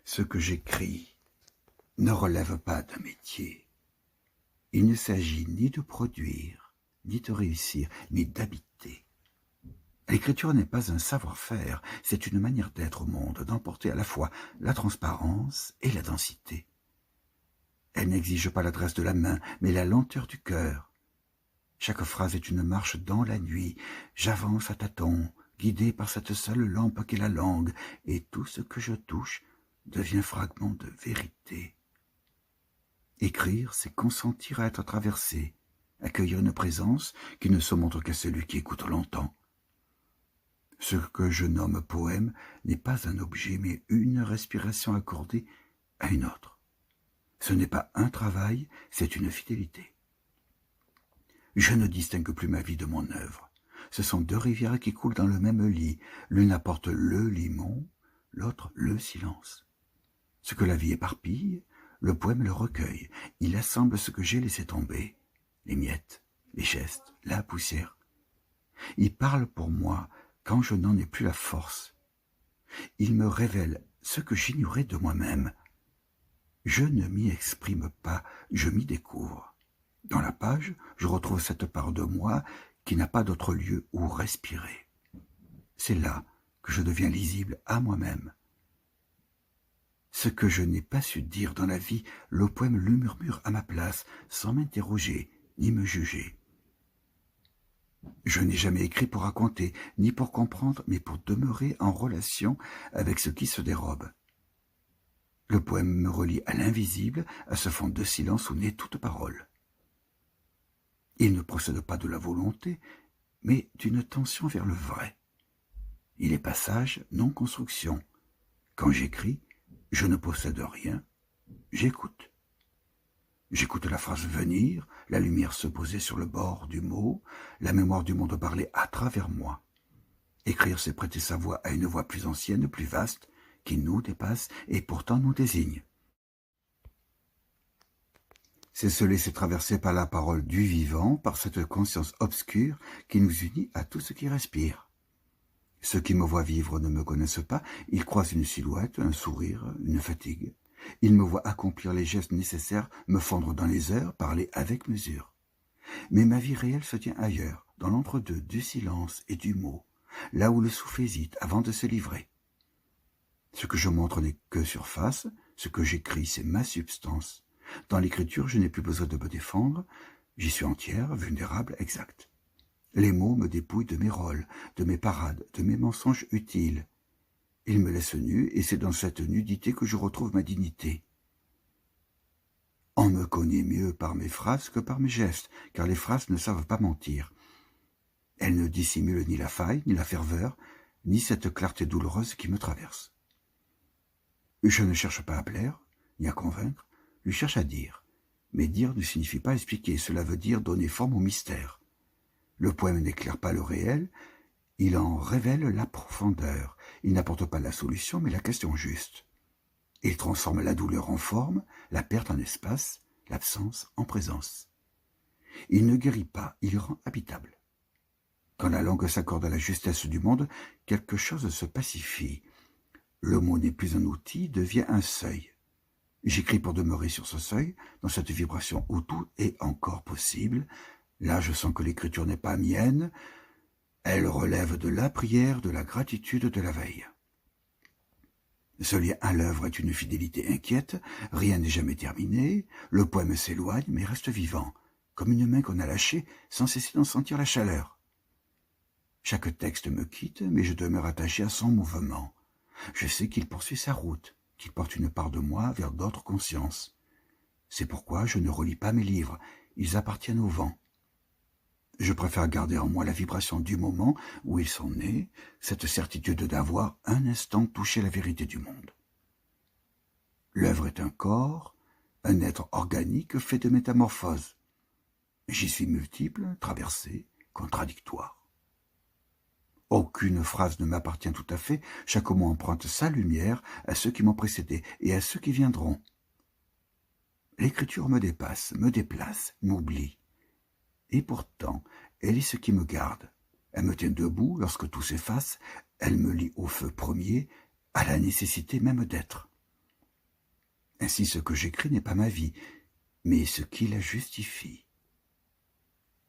Ce que j'écris ne relève pas d'un métier. Il ne s'agit ni de produire, ni de réussir, mais d'habiter. L'écriture n'est pas un savoir-faire, c'est une manière d'être au monde, d'emporter à la fois la transparence et la densité. Elle n'exige pas l'adresse de la main, mais la lenteur du cœur. Chaque phrase est une marche dans la nuit. J'avance à tâtons, guidé par cette seule lampe qu'est la langue, et tout ce que je touche devient fragment de vérité. Écrire, c'est consentir à être traversé, accueillir une présence qui ne se montre qu'à celui qui écoute longtemps. Ce que je nomme poème n'est pas un objet, mais une respiration accordée à une autre. Ce n'est pas un travail, c'est une fidélité. Je ne distingue plus ma vie de mon œuvre. Ce sont deux rivières qui coulent dans le même lit. L'une apporte le limon, l'autre le silence. Ce que la vie éparpille, le poème le recueille. Il assemble ce que j'ai laissé tomber, les miettes, les gestes, la poussière. Il parle pour moi quand je n'en ai plus la force. Il me révèle ce que j'ignorais de moi-même. Je ne m'y exprime pas, je m'y découvre. Dans la page, je retrouve cette part de moi qui n'a pas d'autre lieu où respirer. C'est là que je deviens lisible à moi-même. Ce que je n'ai pas su dire dans la vie, le poème le murmure à ma place, sans m'interroger ni me juger. Je n'ai jamais écrit pour raconter, ni pour comprendre, mais pour demeurer en relation avec ce qui se dérobe. Le poème me relie à l'invisible, à ce fond de silence où naît toute parole. Il ne procède pas de la volonté, mais d'une tension vers le vrai. Il est passage, non construction. Quand j'écris, je ne possède rien, j'écoute. J'écoute la phrase venir, la lumière se poser sur le bord du mot, la mémoire du monde parler à travers moi. Écrire, c'est prêter sa voix à une voix plus ancienne, plus vaste, qui nous dépasse et pourtant nous désigne. C'est se laisser traverser par la parole du vivant, par cette conscience obscure qui nous unit à tout ce qui respire. Ceux qui me voient vivre ne me connaissent pas, ils croisent une silhouette, un sourire, une fatigue. Ils me voient accomplir les gestes nécessaires, me fondre dans les heures, parler avec mesure. Mais ma vie réelle se tient ailleurs, dans l'entre-deux du silence et du mot, là où le souffle hésite avant de se livrer. Ce que je montre n'est que surface, ce que j'écris c'est ma substance. Dans l'écriture, je n'ai plus besoin de me défendre, j'y suis entière, vulnérable, exacte. Les mots me dépouillent de mes rôles, de mes parades, de mes mensonges utiles. Ils me laissent nu, et c'est dans cette nudité que je retrouve ma dignité. On me connaît mieux par mes phrases que par mes gestes, car les phrases ne savent pas mentir. Elles ne dissimulent ni la faille, ni la ferveur, ni cette clarté douloureuse qui me traverse. Je ne cherche pas à plaire, ni à convaincre, je cherche à dire. Mais dire ne signifie pas expliquer, cela veut dire donner forme au mystère. Le poème n'éclaire pas le réel, il en révèle la profondeur. Il n'apporte pas la solution, mais la question juste. Il transforme la douleur en forme, la perte en espace, l'absence en présence. Il ne guérit pas, il rend habitable. Quand la langue s'accorde à la justesse du monde, quelque chose se pacifie. Le mot n'est plus un outil, devient un seuil. J'écris pour demeurer sur ce seuil, dans cette vibration où tout est encore possible. Là, je sens que l'écriture n'est pas mienne. Elle relève de la prière, de la gratitude, de la veille. Ce lien à l'œuvre est une fidélité inquiète, rien n'est jamais terminé, le poème s'éloigne mais reste vivant, comme une main qu'on a lâchée sans cesser d'en sentir la chaleur. Chaque texte me quitte, mais je demeure attaché à son mouvement. Je sais qu'il poursuit sa route, qu'il porte une part de moi vers d'autres consciences. C'est pourquoi je ne relis pas mes livres, ils appartiennent au vent. Je préfère garder en moi la vibration du moment où ils sont nés, cette certitude d'avoir un instant touché la vérité du monde. L'œuvre est un corps, un être organique fait de métamorphoses. J'y suis multiple, traversé, contradictoire. Aucune phrase ne m'appartient tout à fait, chaque mot emprunte sa lumière à ceux qui m'ont précédé et à ceux qui viendront. L'écriture me dépasse, me déplace, m'oublie. Et pourtant, elle est ce qui me garde. Elle me tient debout lorsque tout s'efface, elle me lie au feu premier, à la nécessité même d'être. Ainsi ce que j'écris n'est pas ma vie, mais ce qui la justifie.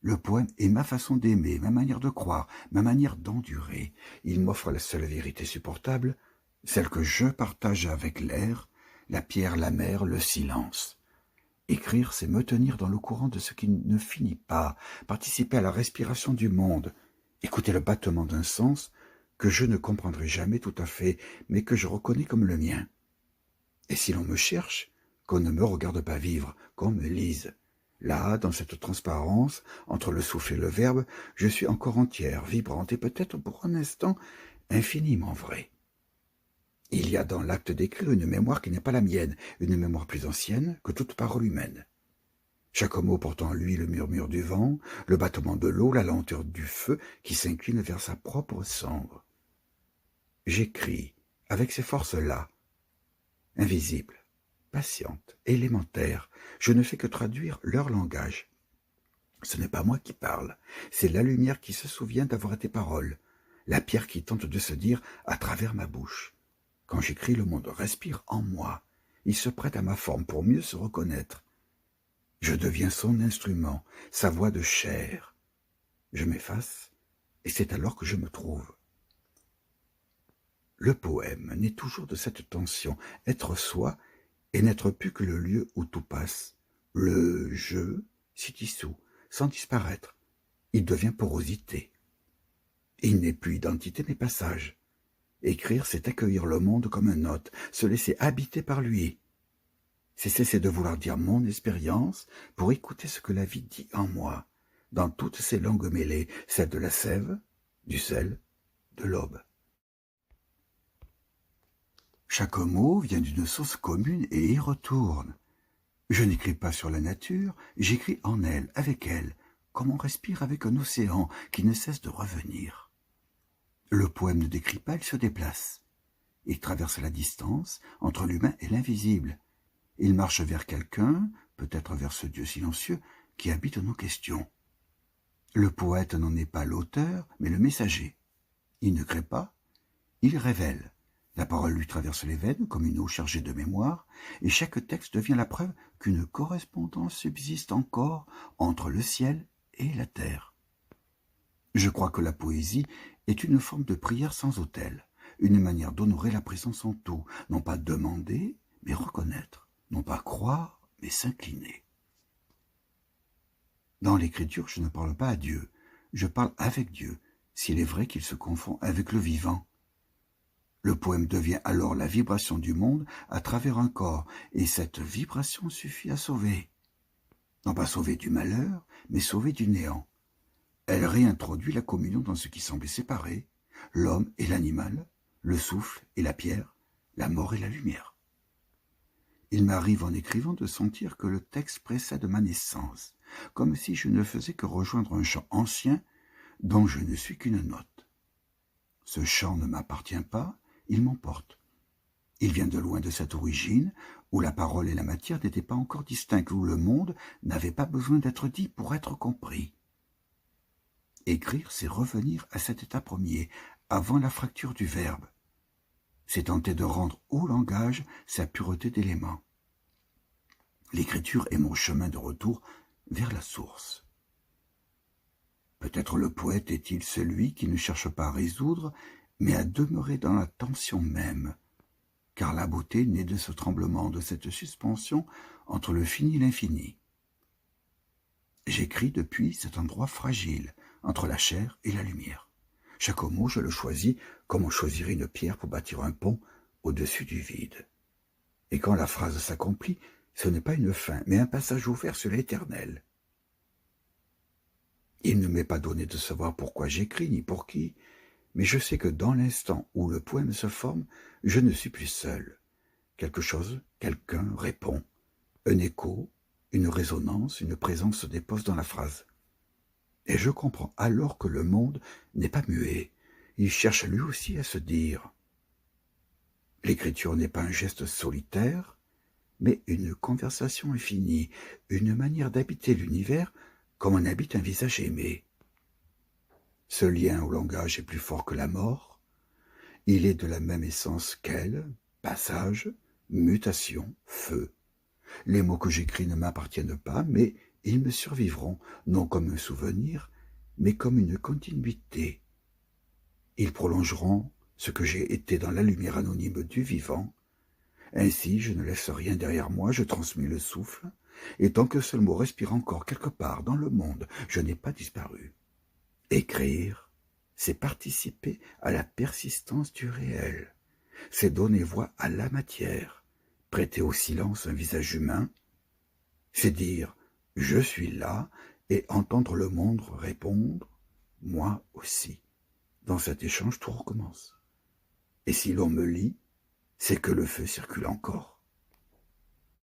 Le poème est ma façon d'aimer, ma manière de croire, ma manière d'endurer. Il m'offre la seule vérité supportable, celle que je partage avec l'air, la pierre, la mer, le silence. Écrire, c'est me tenir dans le courant de ce qui ne finit pas, participer à la respiration du monde, écouter le battement d'un sens que je ne comprendrai jamais tout à fait, mais que je reconnais comme le mien. Et si l'on me cherche, qu'on ne me regarde pas vivre, qu'on me lise. Là, dans cette transparence, entre le souffle et le verbe, je suis encore entière, vibrante et peut-être pour un instant infiniment vraie. Il y a dans l'acte d'écrire une mémoire qui n'est pas la mienne, une mémoire plus ancienne que toute parole humaine. Chaque mot porte en lui le murmure du vent, le battement de l'eau, la lenteur du feu qui s'incline vers sa propre cendre. J'écris avec ces forces-là, invisibles, patientes, élémentaires. Je ne fais que traduire leur langage. Ce n'est pas moi qui parle, c'est la lumière qui se souvient d'avoir été parole, la pierre qui tente de se dire à travers ma bouche. Quand j'écris, le monde respire en moi. Il se prête à ma forme pour mieux se reconnaître. Je deviens son instrument, sa voix de chair. Je m'efface, et c'est alors que je me trouve. Le poème naît toujours de cette tension, être soi et n'être plus que le lieu où tout passe. Le « je » s'y dissout, sans disparaître. Il devient porosité. Il n'est plus identité mais passage. Écrire, c'est accueillir le monde comme un hôte, se laisser habiter par lui. C'est cesser de vouloir dire mon expérience pour écouter ce que la vie dit en moi, dans toutes ses langues mêlées, celle de la sève, du sel, de l'aube. Chaque mot vient d'une source commune et y retourne. Je n'écris pas sur la nature, j'écris en elle, avec elle, comme on respire avec un océan qui ne cesse de revenir. Le poème ne décrit pas, il se déplace. Il traverse la distance entre l'humain et l'invisible. Il marche vers quelqu'un, peut-être vers ce Dieu silencieux, qui habite nos questions. Le poète n'en est pas l'auteur, mais le messager. Il ne crée pas, il révèle. La parole lui traverse les veines comme une eau chargée de mémoire, et chaque texte devient la preuve qu'une correspondance subsiste encore entre le ciel et la terre. Je crois que la poésie est une forme de prière sans autel, une manière d'honorer la présence en tout, non pas demander, mais reconnaître, non pas croire, mais s'incliner. Dans l'écriture, je ne parle pas à Dieu, je parle avec Dieu, s'il est vrai qu'il se confond avec le vivant. Le poème devient alors la vibration du monde à travers un corps, et cette vibration suffit à sauver. Non pas sauver du malheur, mais sauver du néant. Elle réintroduit la communion dans ce qui semblait séparé, l'homme et l'animal, le souffle et la pierre, la mort et la lumière. Il m'arrive en écrivant de sentir que le texte précède ma naissance, comme si je ne faisais que rejoindre un chant ancien dont je ne suis qu'une note. Ce chant ne m'appartient pas, il m'emporte. Il vient de loin de cette origine, où la parole et la matière n'étaient pas encore distinctes, où le monde n'avait pas besoin d'être dit pour être compris. Écrire, c'est revenir à cet état premier, avant la fracture du verbe. C'est tenter de rendre au langage sa pureté d'éléments. L'écriture est mon chemin de retour vers la source. Peut-être le poète est-il celui qui ne cherche pas à résoudre, mais à demeurer dans la tension même, car la beauté naît de ce tremblement, de cette suspension entre le fini et l'infini. J'écris depuis cet endroit fragile, entre la chair et la lumière. Chaque mot, je le choisis comme on choisirait une pierre pour bâtir un pont au-dessus du vide. Et quand la phrase s'accomplit, ce n'est pas une fin, mais un passage ouvert sur l'éternel. Il ne m'est pas donné de savoir pourquoi j'écris, ni pour qui, mais je sais que dans l'instant où le poème se forme, je ne suis plus seul. Quelque chose, quelqu'un répond. Un écho, une résonance, une présence se dépose dans la phrase. Et je comprends alors que le monde n'est pas muet, il cherche lui aussi à se dire. L'écriture n'est pas un geste solitaire, mais une conversation infinie, une manière d'habiter l'univers comme on habite un visage aimé. Ce lien au langage est plus fort que la mort, il est de la même essence qu'elle, passage, mutation, feu. Les mots que j'écris ne m'appartiennent pas, mais ils me survivront, non comme un souvenir, mais comme une continuité. Ils prolongeront ce que j'ai été dans la lumière anonyme du vivant. Ainsi, je ne laisse rien derrière moi, je transmets le souffle, et tant que ce mot respire encore quelque part dans le monde, je n'ai pas disparu. Écrire, c'est participer à la persistance du réel, c'est donner voix à la matière, prêter au silence un visage humain, c'est dire « je suis là » et entendre le monde répondre « moi aussi ». Dans cet échange, tout recommence. Et si l'on me lit, c'est que le feu circule encore.